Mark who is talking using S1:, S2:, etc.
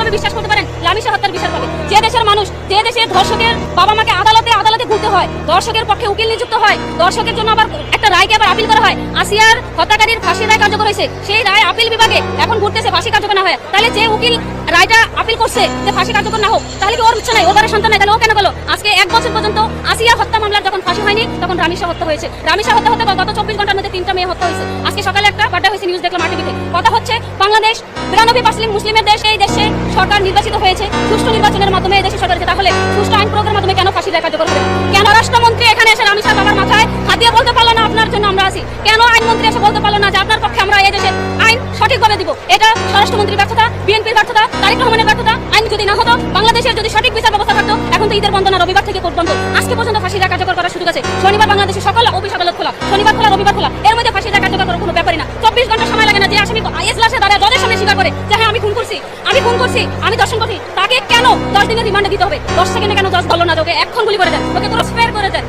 S1: কিভাবে বিশ্বাস করতে পারেন লামিশা হত্যার বিচার পাবে? যে দেশের মানুষ, যে দেশের ধর্ষকের বাবা মাকে আদালতে ঘুরতে হয়, দর্শকের পক্ষে উকিল নিযুক্ত হয়, দর্শকের জন্য আবার একটা রায়কে আবার আপিল করা হয়, আসিয়ার হত্যাকারীর ফাঁসির রায় কার্যকর হয়েছে, সেই রায় আপিল বিভাগে এখন ঘুরতেছে ফাঁসি কার্যকর না হয়, তাহলে যে উকিল রায়টা আপিল করছে যে ফাঁসি কার্যকর না হোক, তাহলে কি ওর ইচ্ছা নাই, ওর বাড়ির সন্তান নাই, তাহলে ও কেন বলো? আজকে 1 বছর পর্যন্ত আসিয়া হত্যা মামলার যখন ফাঁসি হয়নি তখন রামিশা হত্যা হয়েছে। রামিশা হত্যা হতে গত 24 ঘন্টার মধ্যে 3টা মেয়ে হত্যা হয়েছে। আজকে সকালে একটা বার্তা হয়েছে, নিউজ দেখলাম আরটিভিতে। কথা হচ্ছে বাংলাদেশ 92% মুসলিমের দেশ, এই দেশে সরকার নির্বাচিত হয়েছে সুষ্ঠু নির্বাচনের মাধ্যমে, এই দেশে সরকার, তাহলে সুষ্ঠু আইন প্রয়োগের মাধ্যমে কেন ফাঁসি রায় কার্যকর হবে? কেন রাষ্ট্রমন্ত্রী এখানে এসে রামিশার বাবার মাথায় হাত দিয়ে বলতে পারলো না আপনার জন্য আমরা আছি? কেন আইনমন্ত্রী এসে বলতে পারলো না যে আপনার পক্ষে আমরা এই দেশের আইন সঠিকভাবে দিব? এটা স্বরাষ্ট্রমন্ত্রীর ব্যর্থতা, বিএনপির ব্যর্থতা, তারেক রহমানের ব্যর্থতা। আইন যদি না হতো, বাংলাদেশের যদি সঠিক বিচার ব্যবস্থা থাকতো, এখন তো ঈদের বন্ধ না, রবিবার থেকে কোর্ট বন্ধ, আজকে পর্যন্ত ফাঁসি রায় কার্যকর করার সুযোগ আছে। শনিবার বাংলাদেশের সকল অফিস আদালত খোলা, শনিবার খোলা, রবিবার খোলা, এর মধ্যে ফাঁসি রায় কার্যকর করার কোনো ব্যাপারই না। 24 ঘন্টা সময় লাগে না। যে আসামি এজলাসে দাঁড়ায় জজের সামনে স্বীকার করে যে হ্যাঁ আমি খুন করছি, আমি দর্শন করছি, তাকে কেন 10 দিনের রিমান্ডে দিতে হবে? 10 সেকেন্ডে কেন জজ বললো না যে ওকে এখন গুলি করে দেন, ওকে ক্রস ফায়ার করে দেন?